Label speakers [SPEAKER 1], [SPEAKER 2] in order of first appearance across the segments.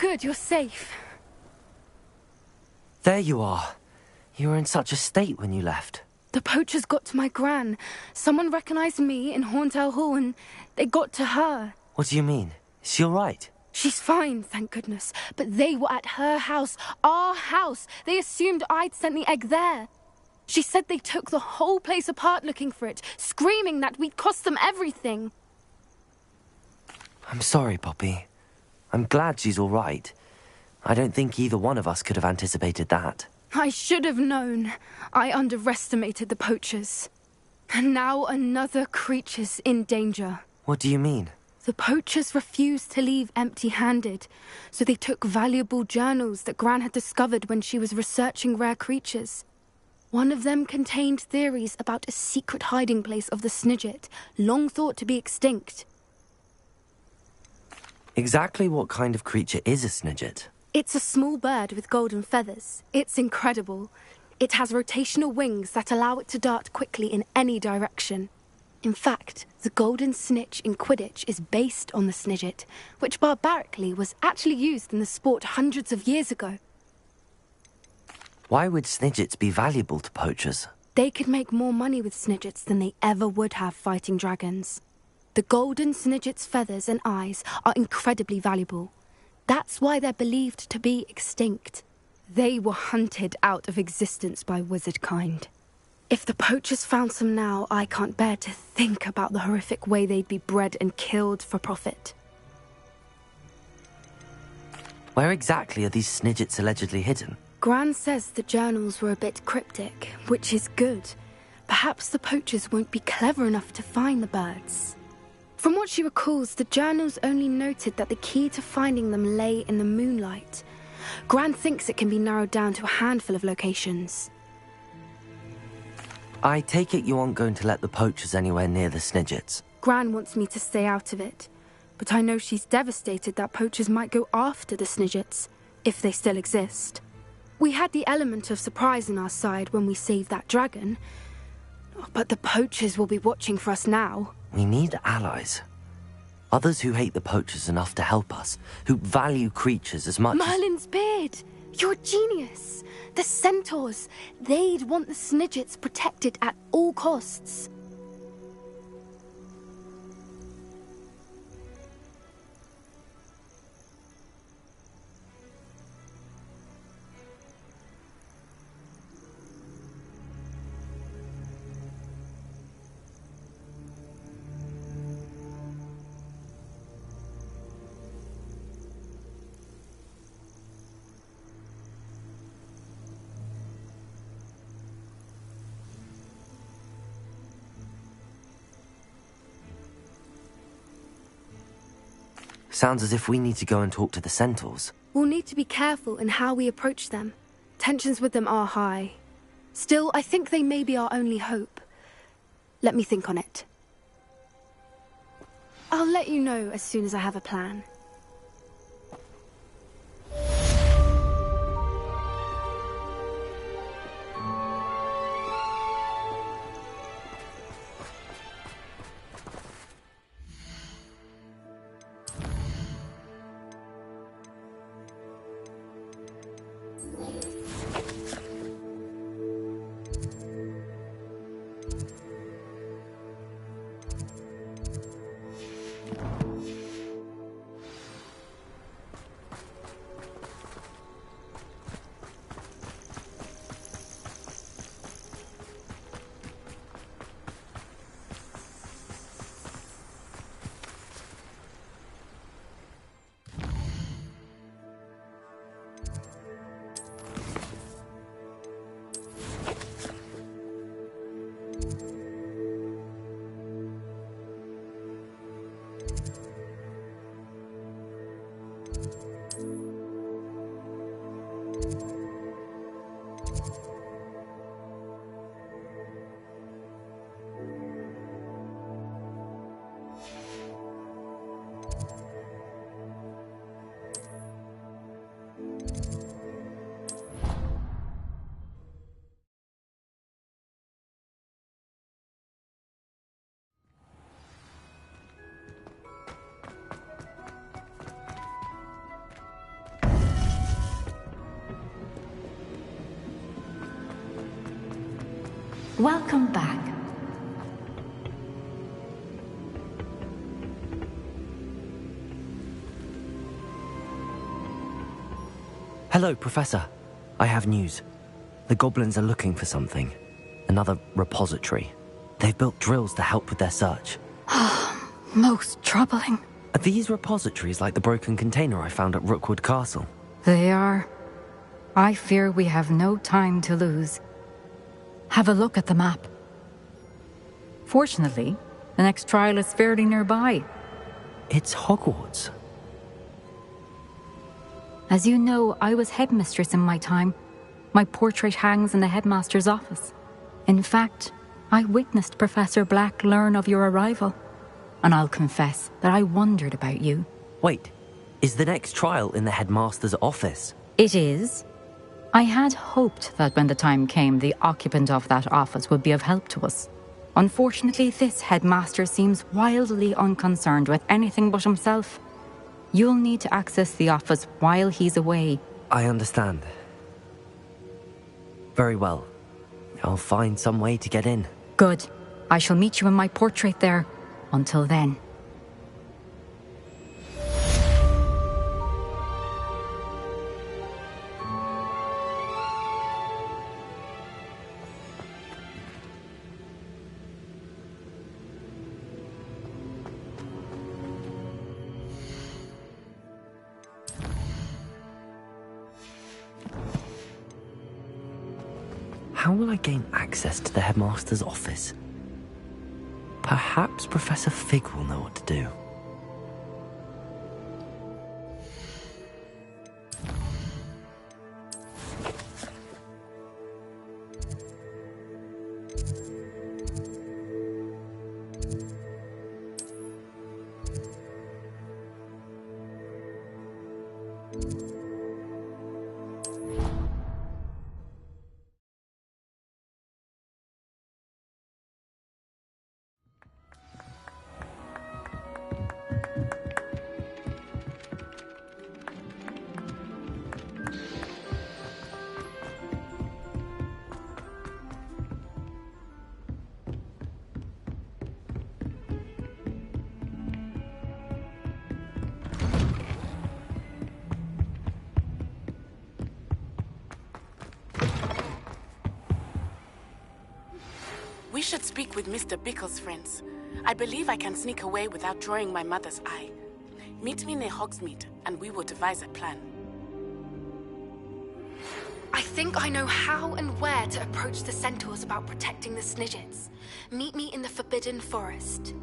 [SPEAKER 1] good, you're safe.
[SPEAKER 2] There you are. You were in such a state when you left.
[SPEAKER 1] The poachers got to my gran. Someone recognized me in Horndale Hall and they got to her.
[SPEAKER 2] What do you mean? Is she all right?
[SPEAKER 1] She's fine, thank goodness. But they were at her house, our house. They assumed I'd sent the egg there. She said they took the whole place apart looking for it, screaming that we'd cost them everything.
[SPEAKER 2] I'm sorry, Poppy. I'm glad she's all right. I don't think either one of us could have anticipated that.
[SPEAKER 1] I should have known. I underestimated the poachers. And now another creature's in danger.
[SPEAKER 2] What do you mean?
[SPEAKER 1] The poachers refused to leave empty-handed, so they took valuable journals that Gran had discovered when she was researching rare creatures. One of them contained theories about a secret hiding place of the Snidget, long thought to be extinct.
[SPEAKER 2] Exactly what kind of creature is a Snidget?
[SPEAKER 1] It's a small bird with golden feathers. It's incredible. It has rotational wings that allow it to dart quickly in any direction. In fact, the golden snitch in Quidditch is based on the Snidget, which barbarically was actually used in the sport hundreds of years ago.
[SPEAKER 2] Why would Snidgets be valuable to poachers?
[SPEAKER 1] They could make more money with Snidgets than they ever would have fighting dragons. The golden Snidget's feathers and eyes are incredibly valuable. That's why they're believed to be extinct. They were hunted out of existence by wizard kind. If the poachers found some now, I can't bear to think about the horrific way they'd be bred and killed for profit.
[SPEAKER 2] Where exactly are these Snidgets allegedly hidden?
[SPEAKER 1] Gran says the journals were a bit cryptic, which is good. Perhaps the poachers won't be clever enough to find the birds. From what she recalls, the journals only noted that the key to finding them lay in the moonlight. Gran thinks it can be narrowed down to a handful of locations.
[SPEAKER 2] I take it you aren't going to let the poachers anywhere near the Snidgets.
[SPEAKER 1] Gran wants me to stay out of it, but I know she's devastated that poachers might go after the Snidgets, if they still exist. We had the element of surprise on our side when we saved that dragon, but the poachers will be watching for us now.
[SPEAKER 2] We need allies. Others who hate the poachers enough to help us, who value creatures as much
[SPEAKER 1] Merlin's beard! You're a genius! The centaurs! They'd want the Snidgets protected at all costs.
[SPEAKER 2] Sounds as if we need to go and talk to the centaurs.
[SPEAKER 1] We'll need to be careful in how we approach them. Tensions with them are high. Still, I think they may be our only hope. Let me think on it. I'll let you know as soon as I have a plan.
[SPEAKER 3] Welcome back.
[SPEAKER 2] Hello, Professor. I have news. The goblins are looking for something. Another repository. They've built drills to help with their search.
[SPEAKER 3] Most troubling.
[SPEAKER 2] Are these repositories like the broken container I found at Rookwood Castle?
[SPEAKER 3] They are. I fear we have no time to lose. Have a look at the map. Fortunately, the next trial is fairly nearby.
[SPEAKER 2] It's Hogwarts.
[SPEAKER 3] As you know, I was headmistress in my time. My portrait hangs in the headmaster's office. In fact, I witnessed Professor Black learn of your arrival. And I'll confess that I wondered about you.
[SPEAKER 2] Wait, is the next trial in the headmaster's office?
[SPEAKER 3] It is. I had hoped that when the time came, the occupant of that office would be of help to us. Unfortunately, this headmaster seems wildly unconcerned with anything but himself. You'll need to access the office while he's away.
[SPEAKER 2] I understand. Very well. I'll find some way to get in.
[SPEAKER 3] Good. I shall meet you in my portrait there. Until then.
[SPEAKER 2] How will I gain access to the headmaster's office? Perhaps Professor Fig will know what to do.
[SPEAKER 4] We should speak with Mr. Bickle's friends. I believe I can sneak away without drawing my mother's eye. Meet me near Hogsmeade, and we will devise a plan.
[SPEAKER 1] I think I know how and where to approach the centaurs about protecting the Snidgets. Meet me in the Forbidden Forest.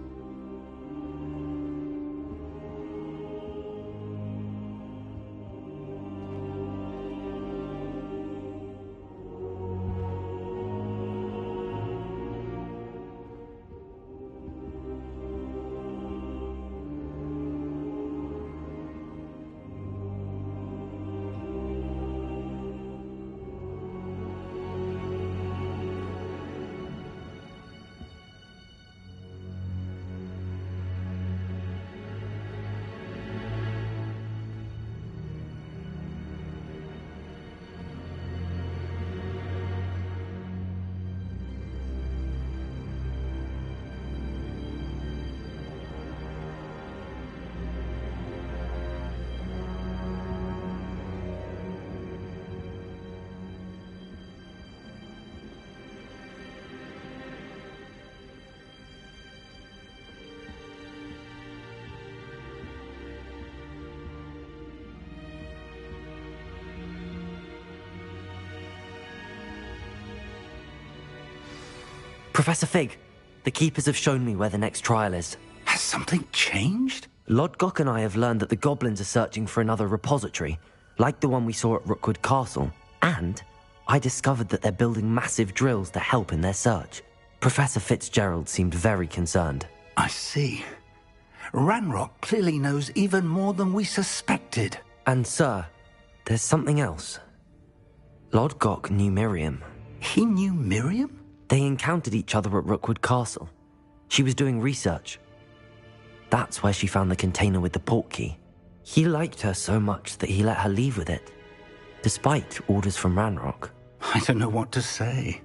[SPEAKER 2] Professor Fig, the Keepers have shown me where the next trial is.
[SPEAKER 5] Has something changed?
[SPEAKER 2] Lodgok and I have learned that the goblins are searching for another repository, like the one we saw at Rookwood Castle. And I discovered that they're building massive drills to help in their search. Professor Fitzgerald seemed very concerned.
[SPEAKER 5] I see. Ranrock clearly knows even more than we suspected.
[SPEAKER 2] And sir, there's something else. Lodgok knew Miriam.
[SPEAKER 5] He knew Miriam?
[SPEAKER 2] They encountered each other at Rookwood Castle. She was doing research. That's where she found the container with the portkey. He liked her so much that he let her leave with it, despite orders from Ranrock.
[SPEAKER 5] I don't know what to say.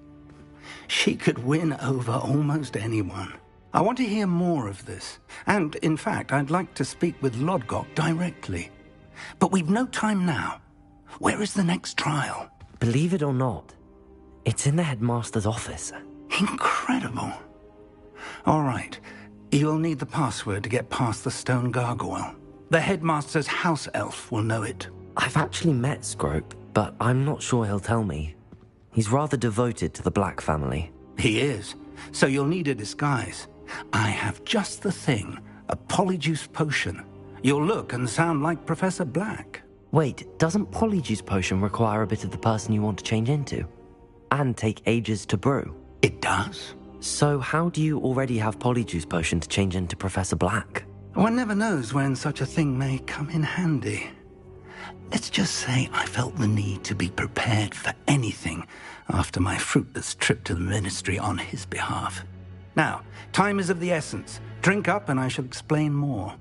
[SPEAKER 5] She could win over almost anyone. I want to hear more of this. And, in fact, I'd like to speak with Lodgok directly. But we've no time now. Where is the next trial?
[SPEAKER 2] Believe it or not, it's in the headmaster's office.
[SPEAKER 5] Incredible. All right. You'll need the password to get past the stone gargoyle. The headmaster's house elf will know it.
[SPEAKER 2] I've actually met Scrope, but I'm not sure he'll tell me. He's rather devoted to the Black family.
[SPEAKER 5] He is. So you'll need a disguise. I have just the thing. A polyjuice potion. You'll look and sound like Professor Black.
[SPEAKER 2] Wait, doesn't polyjuice potion require a bit of the person you want to change into? And take ages to brew?
[SPEAKER 5] It does.
[SPEAKER 2] So how do you already have polyjuice potion to change into Professor Black?
[SPEAKER 5] One never knows when such a thing may come in handy. Let's just say I felt the need to be prepared for anything after my fruitless trip to the ministry on his behalf. Now, time is of the essence. Drink up and I shall explain more.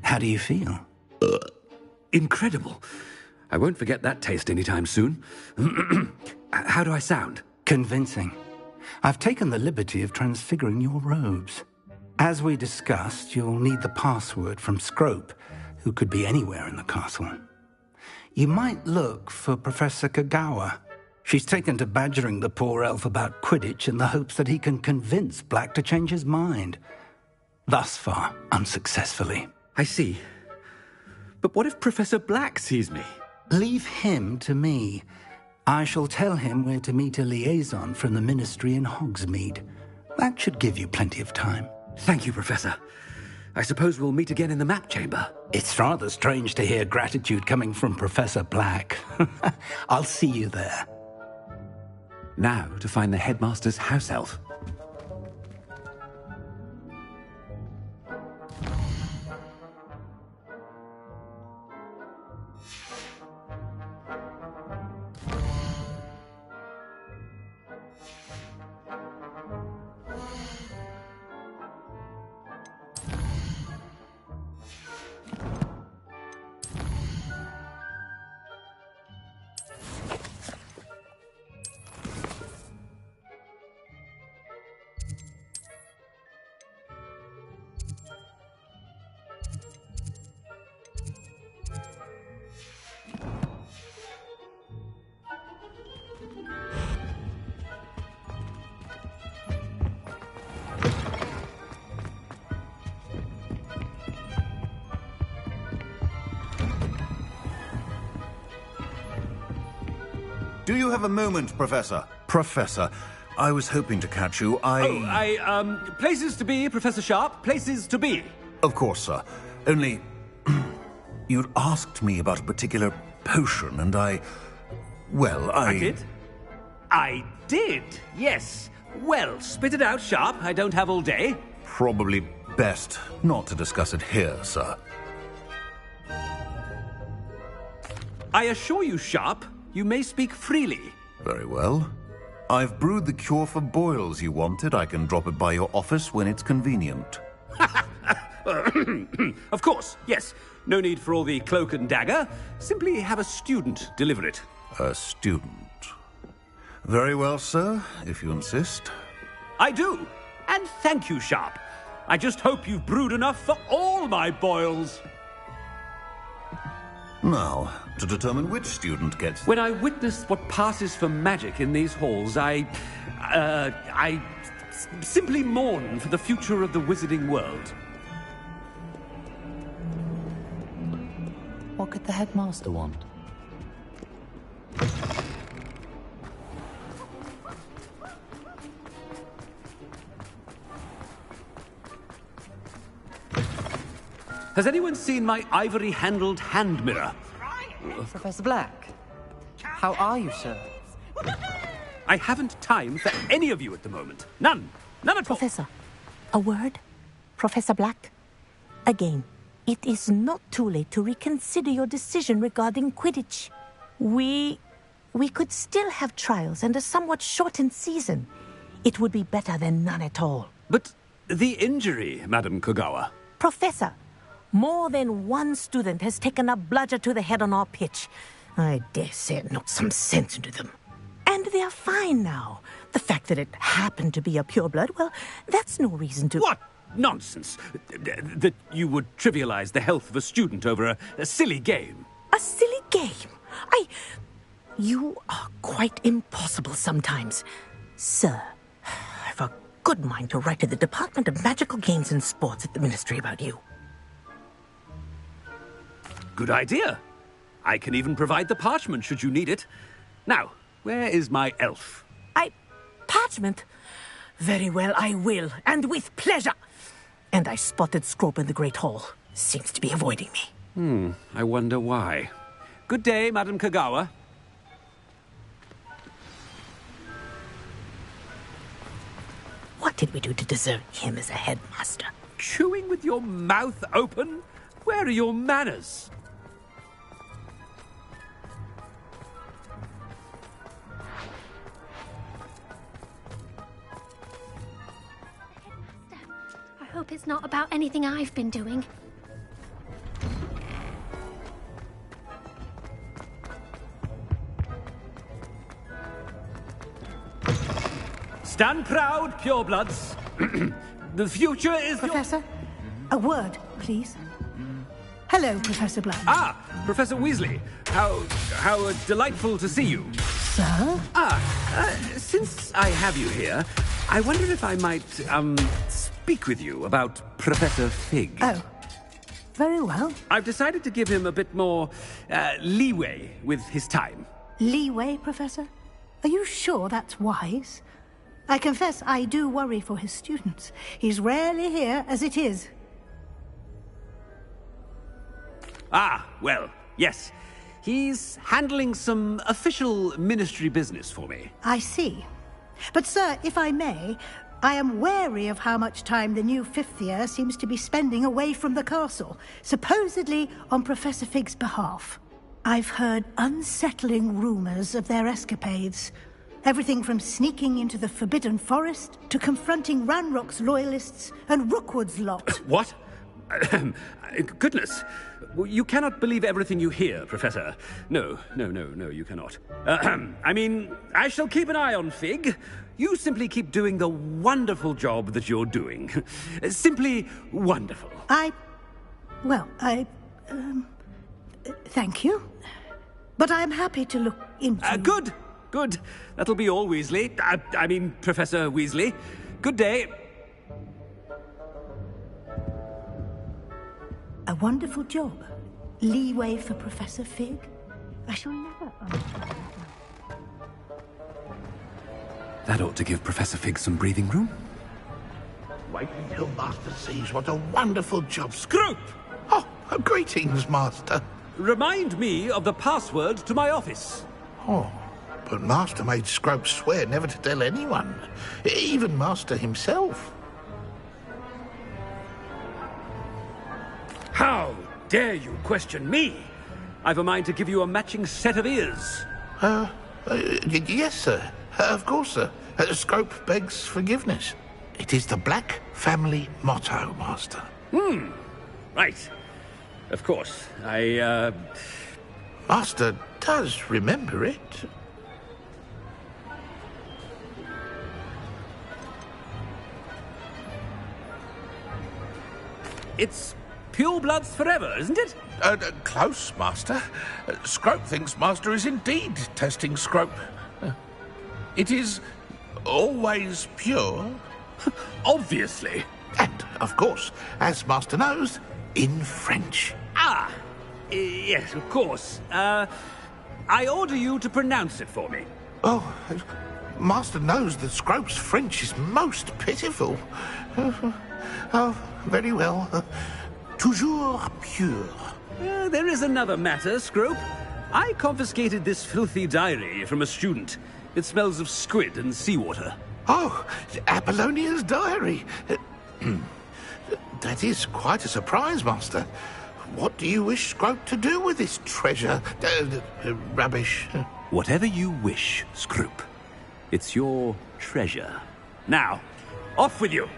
[SPEAKER 5] How do you feel?
[SPEAKER 6] Incredible. I won't forget that taste anytime soon. How do I sound?
[SPEAKER 5] Convincing. I've taken the liberty of transfiguring your robes. As we discussed, you'll need the password from Scrope, who could be anywhere in the castle. You might look for Professor Kagawa. She's taken to badgering the poor elf about Quidditch in the hopes that he can convince Black to change his mind. Thus far, unsuccessfully.
[SPEAKER 6] I see. But what if Professor Black sees me?
[SPEAKER 5] Leave him to me. I shall tell him where to meet a liaison from the ministry in Hogsmeade. That should give you plenty of time.
[SPEAKER 6] Thank you, Professor. I suppose we'll meet again in the map chamber.
[SPEAKER 5] It's rather strange to hear gratitude coming from Professor Black. I'll see you there.
[SPEAKER 6] Now to find the headmaster's house elf.
[SPEAKER 7] Do you have a moment, Professor? Professor, I was hoping to catch you.
[SPEAKER 6] Places to be, Professor Sharp. Places to be.
[SPEAKER 7] Of course, sir. Only... you'd asked me about a particular potion, and I
[SPEAKER 6] did? I did, yes. Well, spit it out, Sharp. I don't have all day.
[SPEAKER 7] Probably best not to discuss it here, sir.
[SPEAKER 6] I assure you, Sharp, you may speak freely.
[SPEAKER 7] Very well. I've brewed the cure for boils you wanted. I can drop it by your office when it's convenient.
[SPEAKER 6] Of course, yes. No need for all the cloak and dagger. Simply have a student deliver it.
[SPEAKER 7] A student. Very well, sir, if you insist.
[SPEAKER 6] I do. And thank you, Sharp. I just hope you've brewed enough for all my boils.
[SPEAKER 7] Now, to determine which student gets...
[SPEAKER 6] When I witness what passes for magic in these halls, I simply mourn for the future of the wizarding world.
[SPEAKER 8] What could the headmaster want?
[SPEAKER 6] Has anyone seen my ivory-handled hand mirror?
[SPEAKER 8] Professor Black, how are you, sir?
[SPEAKER 6] I haven't time for any of you at the moment. None. None at all.
[SPEAKER 9] Professor, a word? Professor Black? Again. It is not too late to reconsider your decision regarding Quidditch. We could still have trials and a somewhat shortened season. It would be better than none at all.
[SPEAKER 6] But the injury, Madam Kogawa.
[SPEAKER 9] Professor, more than one student has taken a bludger to the head on our pitch. I dare say it knocked some sense into them. And they're fine now. The fact that it happened to be a pureblood, well, that's no reason to...
[SPEAKER 6] What nonsense! That you would trivialize the health of a student over a silly game.
[SPEAKER 9] A silly game? You are quite impossible sometimes. Sir, I've a good mind to write to the Department of Magical Games and Sports at the Ministry about you.
[SPEAKER 6] Good idea. I can even provide the parchment should you need it. Now, where is my elf?
[SPEAKER 9] Parchment? Very well, I will, and with pleasure. And I spotted Scrope in the Great Hall. Seems to be avoiding me.
[SPEAKER 6] I wonder why. Good day, Madam Kogawa.
[SPEAKER 9] What did we do to deserve him as a headmaster?
[SPEAKER 6] Chewing with your mouth open? Where are your manners?
[SPEAKER 10] I hope it's not about anything I've been doing.
[SPEAKER 6] Stand proud, purebloods. The future is
[SPEAKER 11] Professor, a word, please. Hello, Professor Black.
[SPEAKER 6] Ah, Professor Weasley. How delightful to see you.
[SPEAKER 11] Sir?
[SPEAKER 6] Since I have you here, I wonder if I might, speak with you about Professor Fig.
[SPEAKER 11] Oh, very well.
[SPEAKER 6] I've decided to give him a bit more, leeway with his time.
[SPEAKER 11] Leeway, Professor? Are you sure that's wise? I confess I do worry for his students. He's rarely here as it is.
[SPEAKER 6] Ah, well, yes. He's handling some official ministry business for me.
[SPEAKER 11] I see. But, sir, if I may, I am wary of how much time the new fifth year seems to be spending away from the castle, supposedly on Professor Fig's behalf. I've heard unsettling rumors of their escapades. Everything from sneaking into the Forbidden Forest to confronting Ranrock's loyalists and Rookwood's lot.
[SPEAKER 6] What? Goodness. You cannot believe everything you hear, Professor. No, you cannot. I mean, I shall keep an eye on Fig. You simply keep doing the wonderful job that you're doing. Simply wonderful.
[SPEAKER 11] Thank you. But I'm happy to look into...
[SPEAKER 6] Good. That'll be all, Weasley. I mean, Professor Weasley. Good day.
[SPEAKER 11] A wonderful job. Leeway for Professor Fig. I shall never understand.
[SPEAKER 6] That ought to give Professor Fig some breathing room.
[SPEAKER 12] Wait until Master sees what a wonderful job...
[SPEAKER 6] Scrope!
[SPEAKER 12] Oh, greetings, Master.
[SPEAKER 6] Remind me of the password to my office.
[SPEAKER 12] Oh, but Master made Scrope swear never to tell anyone, even Master himself.
[SPEAKER 6] How dare you question me? I've a mind to give you a matching set of ears.
[SPEAKER 12] Yes, sir. Of course, sir. Scrope begs forgiveness. It is the Black family motto, Master.
[SPEAKER 6] Right. Of course.
[SPEAKER 12] Master does remember it.
[SPEAKER 6] It's purebloods forever, isn't it?
[SPEAKER 12] Close, Master. Scrope thinks Master is indeed testing Scrope. It is always pure.
[SPEAKER 6] Obviously.
[SPEAKER 12] And, of course, as Master knows, in French.
[SPEAKER 6] Yes, of course. I order you to pronounce it for me.
[SPEAKER 12] Oh, Master knows that Scrope's French is most pitiful. Oh, very well. Toujours pure.
[SPEAKER 6] There is another matter, Scrope. I confiscated this filthy diary from a student. It smells of squid and seawater.
[SPEAKER 12] Oh, Apollonia's diary. That is quite a surprise, Master. What do you wish Scrope to do with this treasure? Rubbish.
[SPEAKER 6] Whatever you wish, Scroop. It's your treasure. Now, off with you!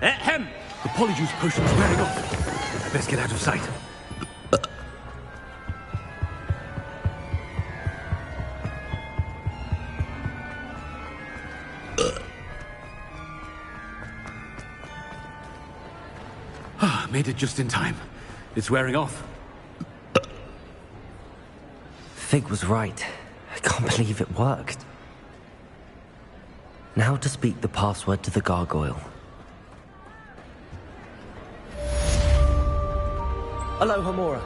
[SPEAKER 6] Ahem! The polyjuice potion's wearing off. I best get out of sight. Made it just in time. It's wearing off.
[SPEAKER 2] Fig was right. I can't believe it worked. Now to speak the password to the gargoyle. Aloha, Mora.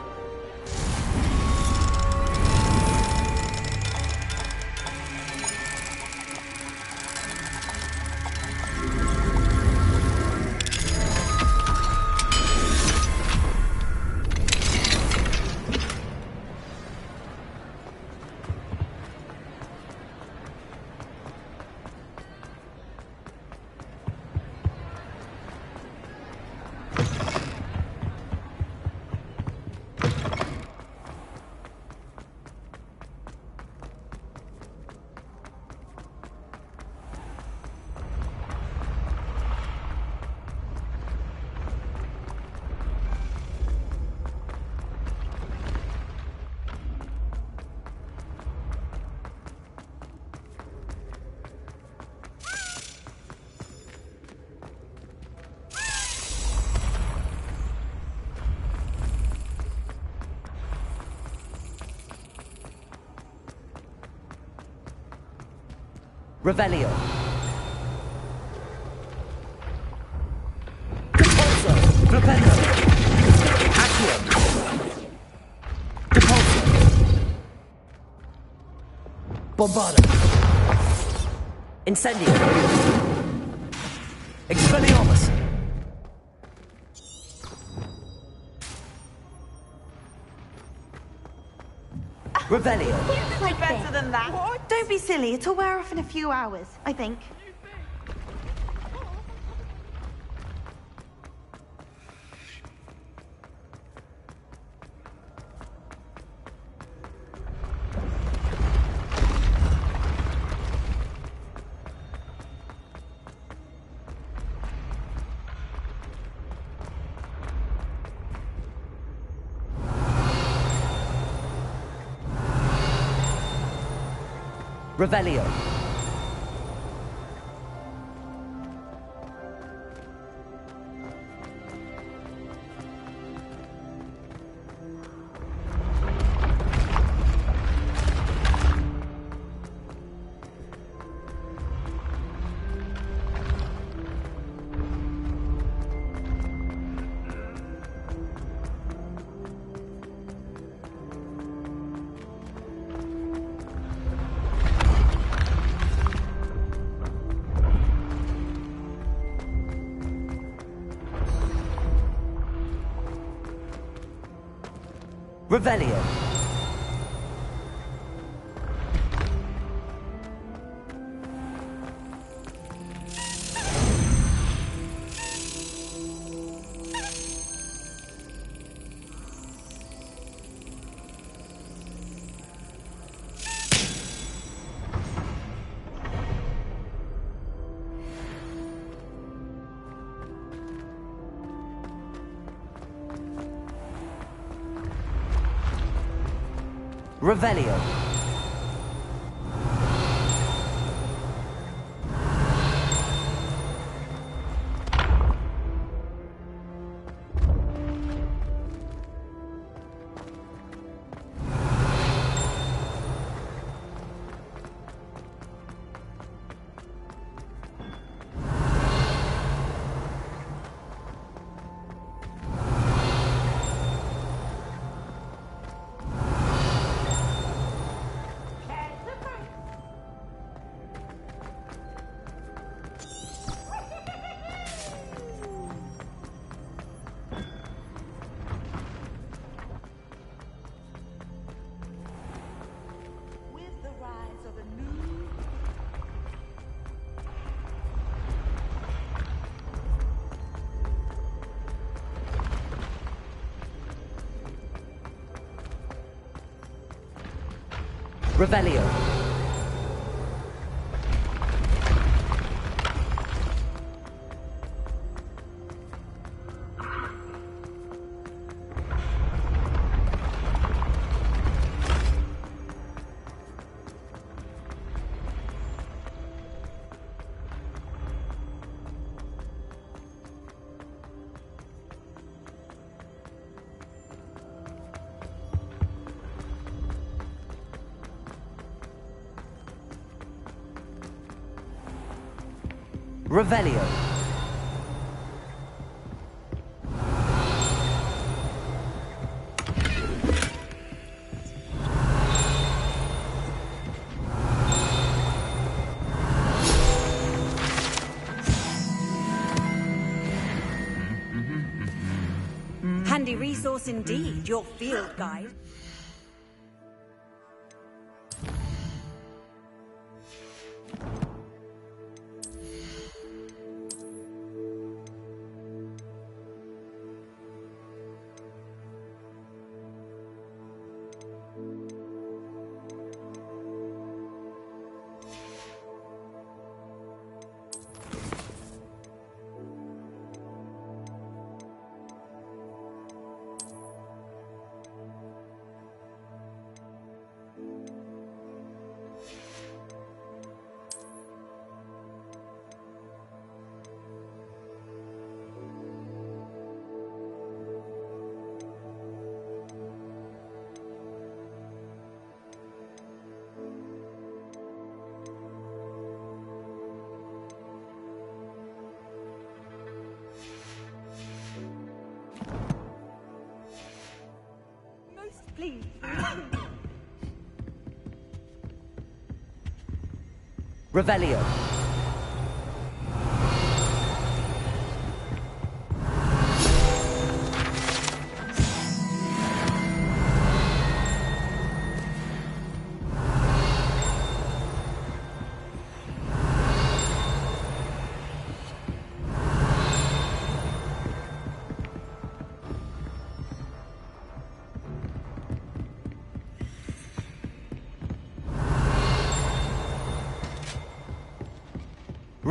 [SPEAKER 2] Revelio. Depulso. Flipendo. Accio. Depulso. Bombarda. Incendio. Expelliarmus. Revelio.
[SPEAKER 13] Like better than that. What? Don't be silly. It'll wear off in a few hours, I think.
[SPEAKER 2] Revelio. Revelio. Revelio. Revelio. Revelio.
[SPEAKER 14] Handy resource indeed, your field guide.
[SPEAKER 13] Please.
[SPEAKER 2] Revelio.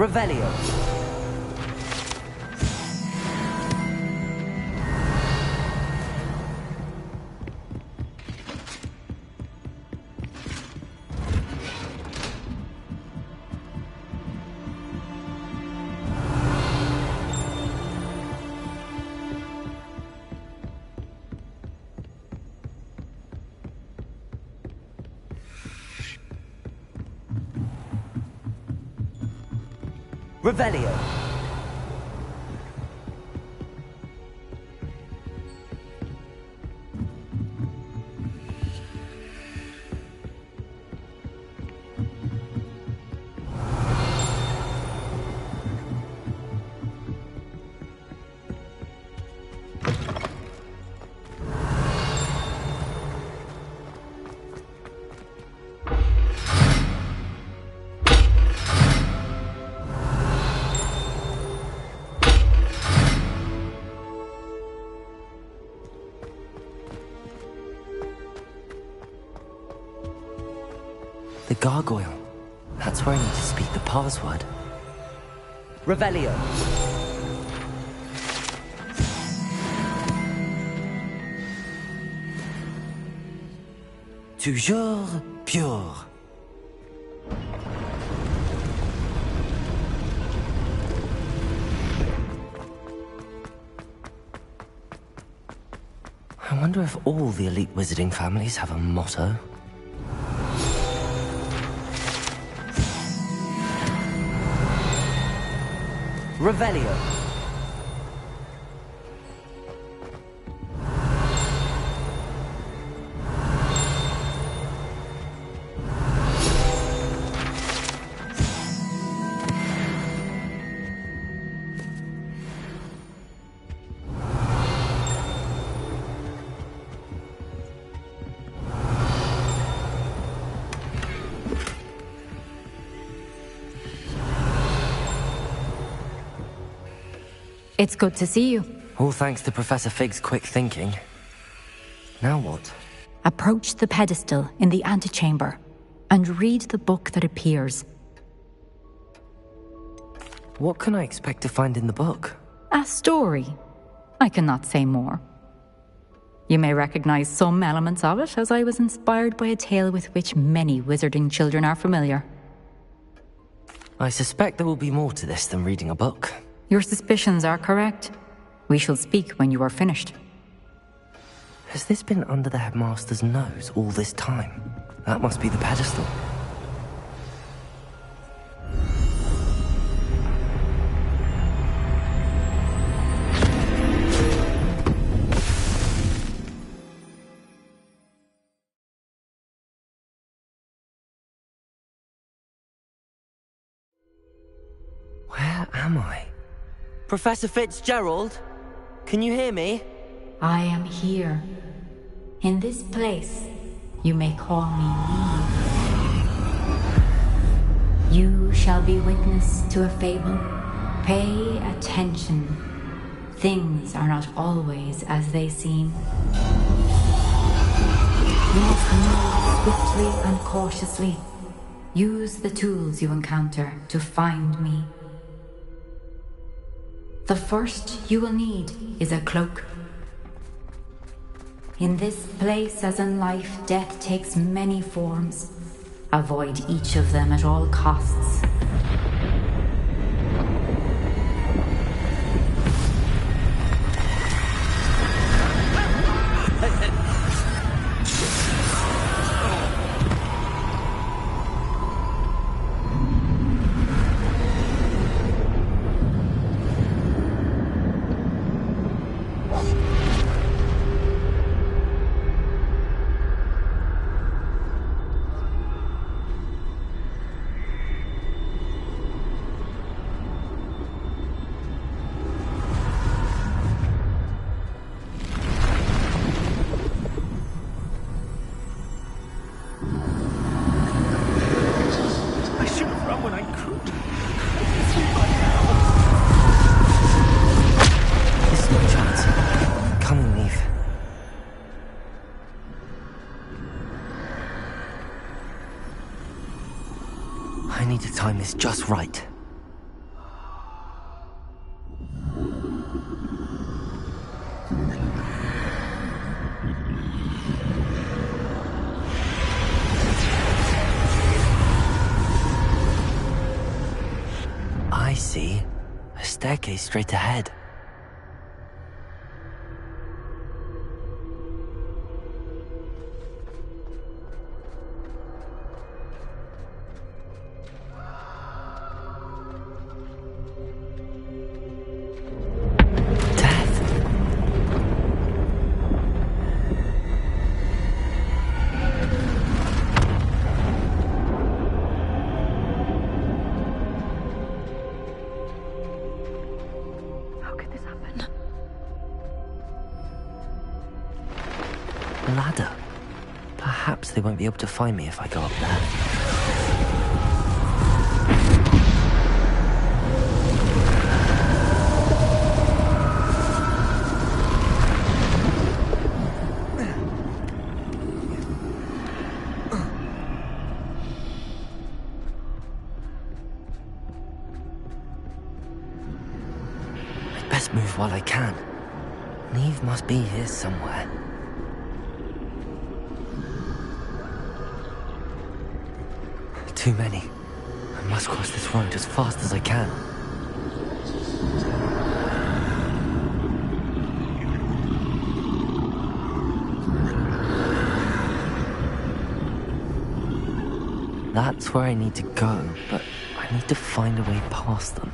[SPEAKER 2] Revelio. Revelio. The gargoyle. That's where I need to speak the password. Revelio. Toujours pure. I wonder if all the elite wizarding families have a motto. Revelio.
[SPEAKER 3] It's good to see you.
[SPEAKER 2] All thanks to Professor Fig's quick thinking. Now what?
[SPEAKER 3] Approach the pedestal in the antechamber. and read the book that appears.
[SPEAKER 2] What can I expect to find in the book?
[SPEAKER 3] A story. I cannot say more. You may recognize some elements of it, as I was inspired by a tale with which many wizarding children are familiar.
[SPEAKER 2] I suspect there will be more to this than reading a book.
[SPEAKER 3] Your suspicions are correct. We shall speak when you are finished.
[SPEAKER 2] Has this been under the headmaster's nose all this time? That must be the pedestal. Where am I? Professor Fitzgerald? Can you hear me?
[SPEAKER 3] I am here. In this place, you may call me Neve. You shall be witness to a fable. Pay attention. Things are not always as they seem. You must move swiftly and cautiously. Use the tools you encounter to find me. The first you will need is a cloak. In this place, as in life, death takes many forms. Avoid each of them at all costs.
[SPEAKER 2] I need to time this just right. I see a staircase straight ahead. Ladder. Perhaps they won't be able to find me if I go up there. I'd best move while I can. Neve must be here somewhere. Too many. I must cross this road as fast as I can. That's where I need to go, but I need to find a way past them.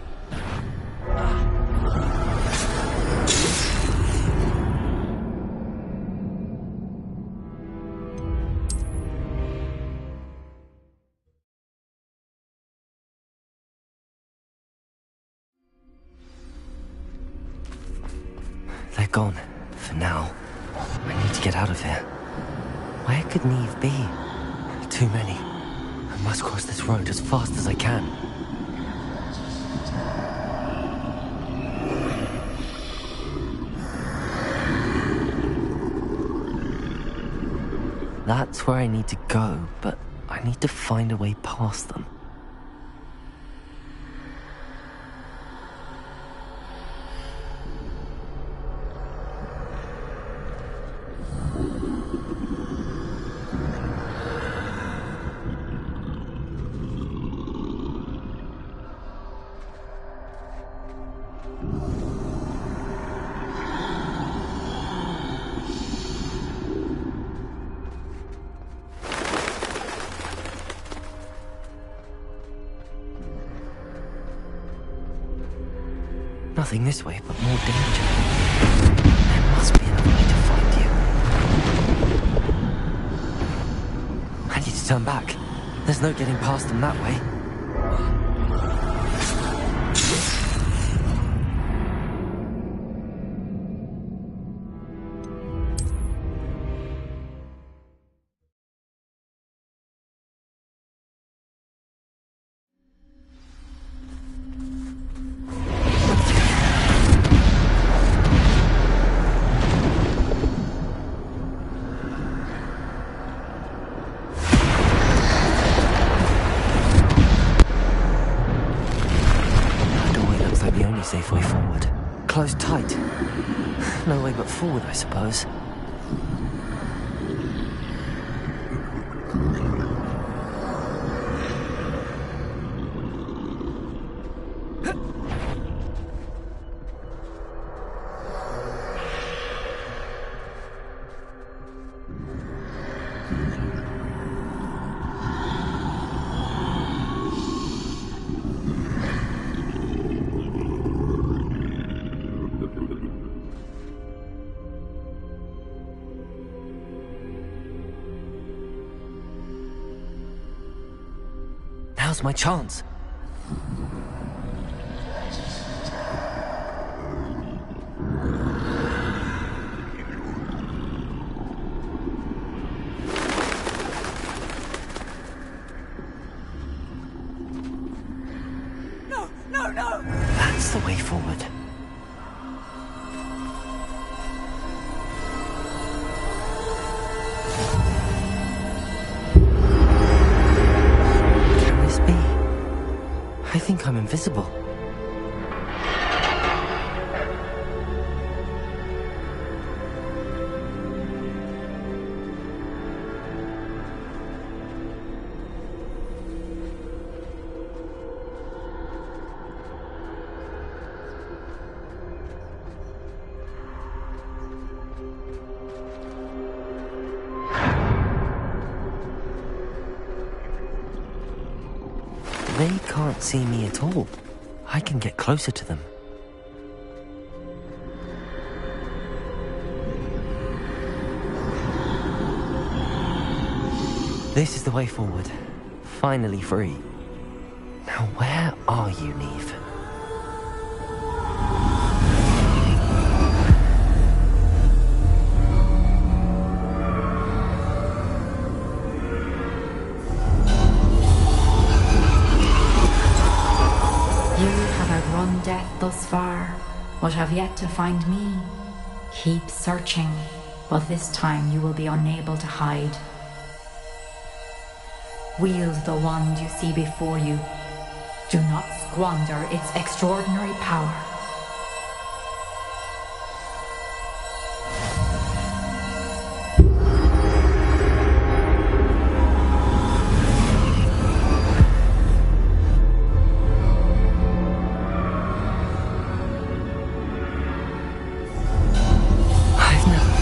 [SPEAKER 2] They're gone, for now. I need to get out of here. Where could Neve be? Too many. I must cross this road as fast as I can. That's where I need to go, but I need to find a way past them. Nothing this way, but more danger. There must be another way to find you. I need to turn back. There's no getting past them that way. Safe way forward. Closed tight. No way but forward, I suppose. Now's my chance.
[SPEAKER 14] No, no, no!
[SPEAKER 2] That's the way forward. I think I'm invisible. They can't see me at all. I can get closer to them. This is the way forward. Finally free. Now where are you, Neve?
[SPEAKER 3] Death thus far, but have yet to find me. Keep searching, but this time you will be unable to hide. Wield the wand you see before you. Do not squander its extraordinary power.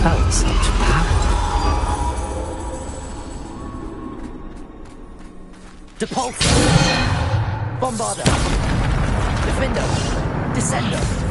[SPEAKER 2] Felt such power. Depulsor! Bombarder! Defender! Descender!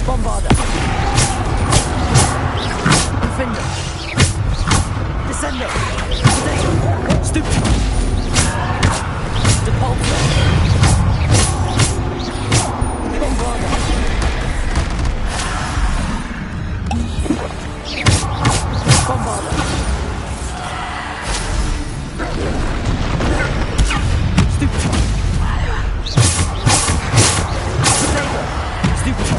[SPEAKER 2] Bombarder. Defender. Descender. Potato. Stupid. Depulsor. Bombarder. Bombarder. Stupid. Potato. Stupid.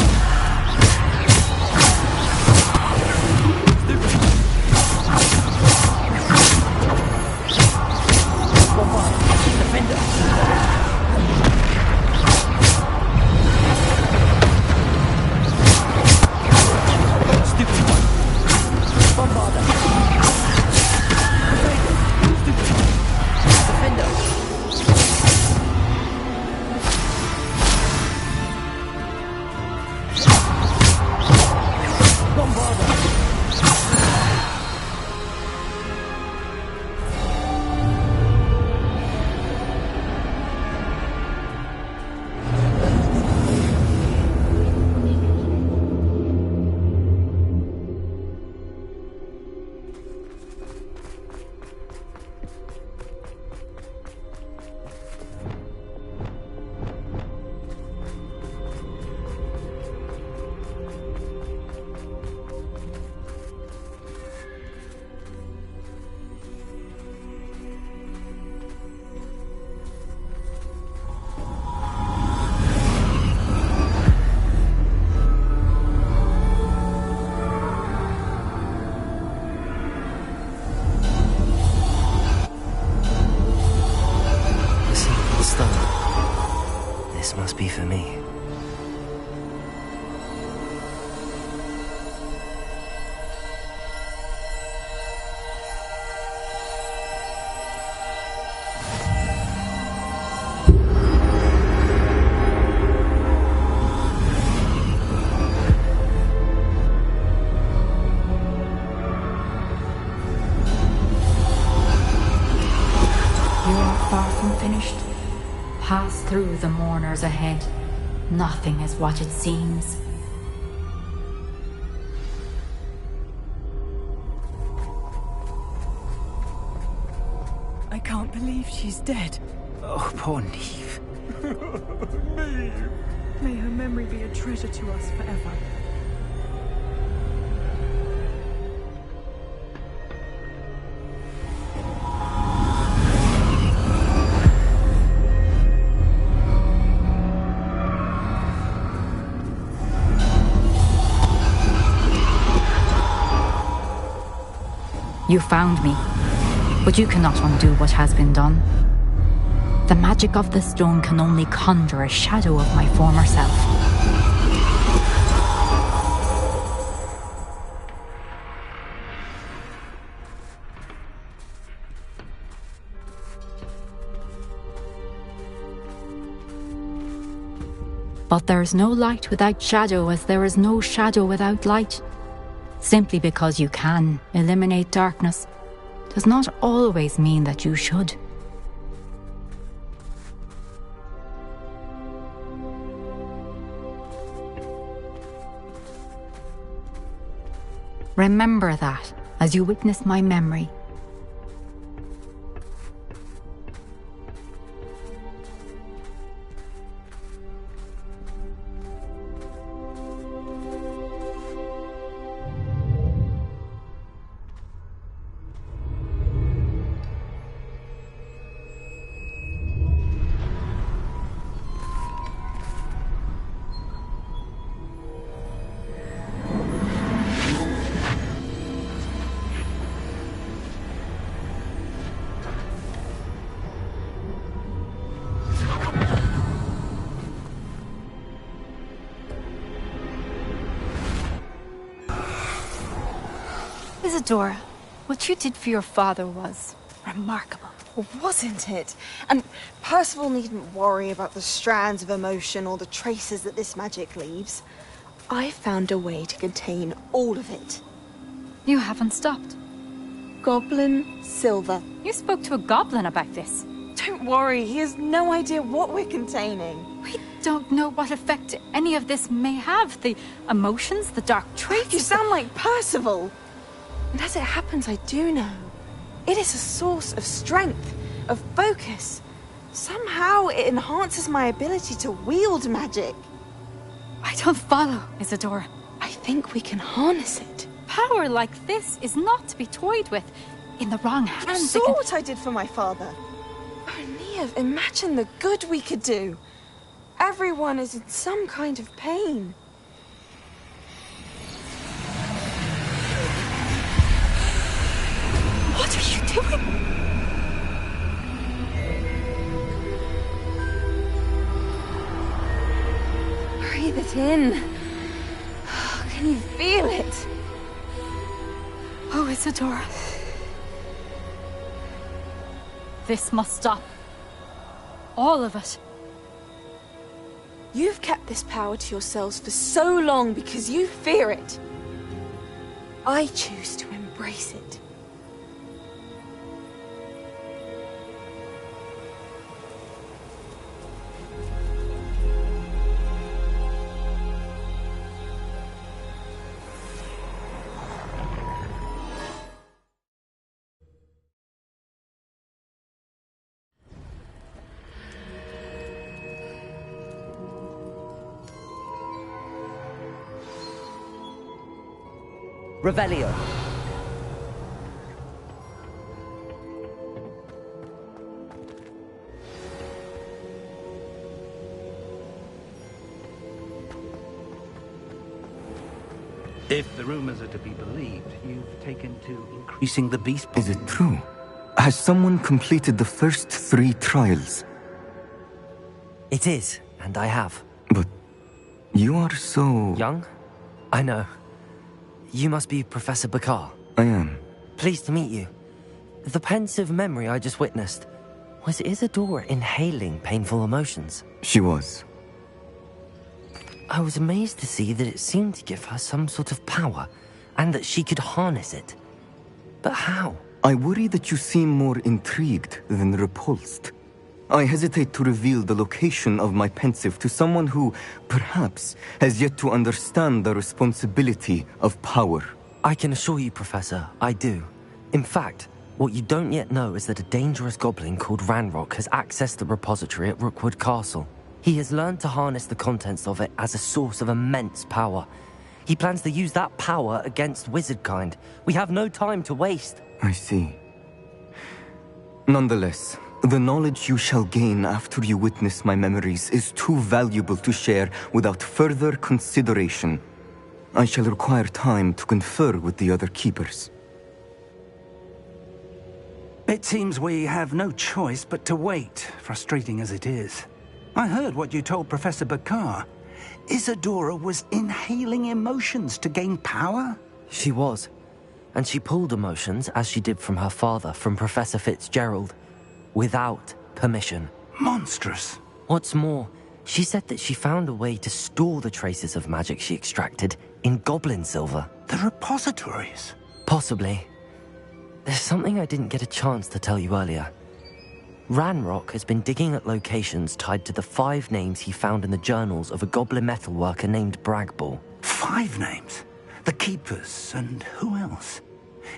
[SPEAKER 2] This must be for me.
[SPEAKER 3] Pass through the mourners ahead. Nothing is what it seems.
[SPEAKER 15] I can't believe she's dead.
[SPEAKER 5] Oh, poor Neve.
[SPEAKER 15] Neve. May her memory be a treasure to us forever.
[SPEAKER 3] You found me, but you cannot undo what has been done. The magic of the stone can only conjure a shadow of my former self. But there is no light without shadow, as there is no shadow without light. Simply because you can eliminate darkness does not always mean that you should. Remember that as you witness my memory.
[SPEAKER 16] Isadora, what you did for your father was remarkable.
[SPEAKER 13] Wasn't it? And Percival needn't worry about the strands of emotion or the traces that this magic leaves. I found a way to contain all of it.
[SPEAKER 16] You haven't stopped.
[SPEAKER 13] Goblin Silver.
[SPEAKER 16] You spoke to a goblin about this.
[SPEAKER 13] Don't worry, he has no idea what we're containing.
[SPEAKER 16] We
[SPEAKER 3] don't know what effect any of this may have. The emotions, the dark traits.
[SPEAKER 13] You sound like Percival. And as it happens, I do know. It is a source of strength, of focus. Somehow it enhances my ability to wield magic.
[SPEAKER 3] I don't follow, Isadora.
[SPEAKER 13] I think we can harness it.
[SPEAKER 3] Power like this is not to be toyed with. In the wrong hands,
[SPEAKER 13] You saw what I did for my father. Oh, Neve, imagine the good we could do. Everyone is in some kind of pain.
[SPEAKER 3] What are you doing?
[SPEAKER 13] Breathe it in. Can you feel it?
[SPEAKER 3] Oh, Isadora. This must stop. All of it.
[SPEAKER 13] You've kept this power to yourselves for so long because you fear it. I choose to embrace it.
[SPEAKER 2] Revelio.
[SPEAKER 5] If the rumors are to be believed, you've taken to increasing the beast.
[SPEAKER 17] Is it true? Has someone completed the first 3 trials?
[SPEAKER 2] It is, and I have.
[SPEAKER 17] But you are so...
[SPEAKER 2] Young? I know. You must be Professor Bakar.
[SPEAKER 17] I am.
[SPEAKER 2] Pleased to meet you. The pensive memory I just witnessed, was Isadora inhaling painful emotions?
[SPEAKER 17] She was.
[SPEAKER 2] I was amazed to see that it seemed to give her some sort of power, and that she could harness it. But how?
[SPEAKER 17] I worry that you seem more intrigued than repulsed. I hesitate to reveal the location of my pensive to someone who, perhaps, has yet to understand the responsibility of power.
[SPEAKER 2] I can assure you, Professor, I do. In fact, what you don't yet know is that a dangerous goblin called Ranrock has accessed the repository at Rookwood Castle. He has learned to harness the contents of it as a source of immense power. He plans to use that power against wizardkind. We have no time to waste.
[SPEAKER 17] I see. Nonetheless, the knowledge you shall gain after you witness my memories is too valuable to share without further consideration. I shall require time to confer with the other keepers.
[SPEAKER 5] It seems we have no choice but to wait, frustrating as it is. I heard what you told Professor Bakar. Isadora was inhaling emotions to gain power?
[SPEAKER 2] She was. And she pulled emotions, as she did from her father, from Professor Fitzgerald, without permission.
[SPEAKER 5] Monstrous.
[SPEAKER 2] What's more, she said that she found a way to store the traces of magic she extracted in goblin silver.
[SPEAKER 5] The repositories?
[SPEAKER 2] Possibly. There's something I didn't get a chance to tell you earlier. Ranrock has been digging at locations tied to the 5 names he found in the journals of a goblin metalworker named Bragball.
[SPEAKER 5] 5 names? The Keepers, and who else?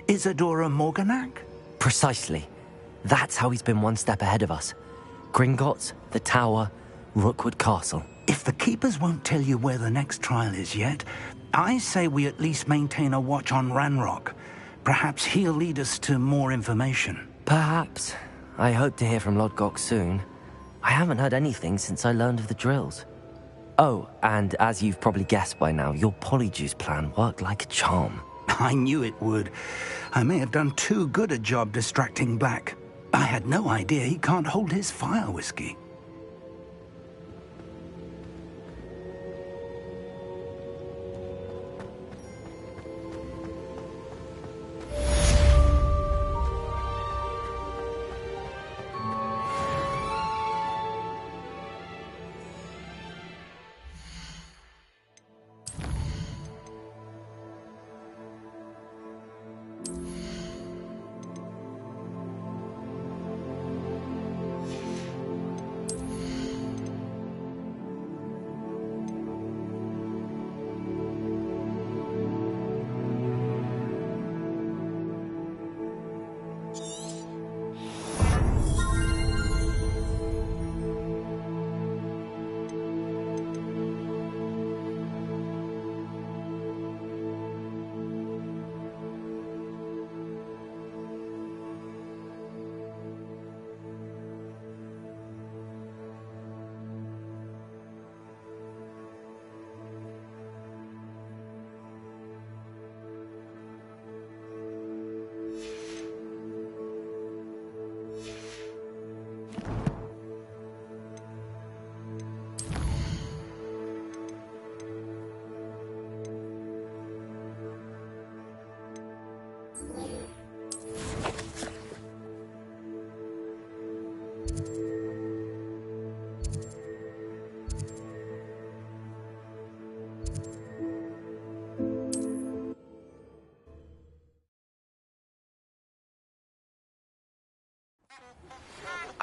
[SPEAKER 5] Isadora Morganac?
[SPEAKER 2] Precisely. That's how he's been one step ahead of us. Gringotts, the Tower, Rookwood Castle.
[SPEAKER 5] If the Keepers won't tell you where the next trial is yet, I say we at least maintain a watch on Ranrock. Perhaps he'll lead us to more information.
[SPEAKER 2] Perhaps. I hope to hear from Lodgok soon. I haven't heard anything since I learned of the drills. Oh, and as you've probably guessed by now, your polyjuice plan worked like a charm.
[SPEAKER 5] I knew it would. I may have done too good a job distracting Black. I had no idea he can't hold his fire whiskey.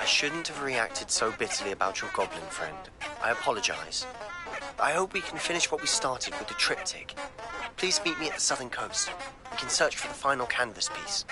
[SPEAKER 18] I shouldn't have reacted so bitterly about your goblin friend. I apologize. I hope we can finish what we started with the triptych. Please meet me at the southern coast. We can search for the final canvas piece.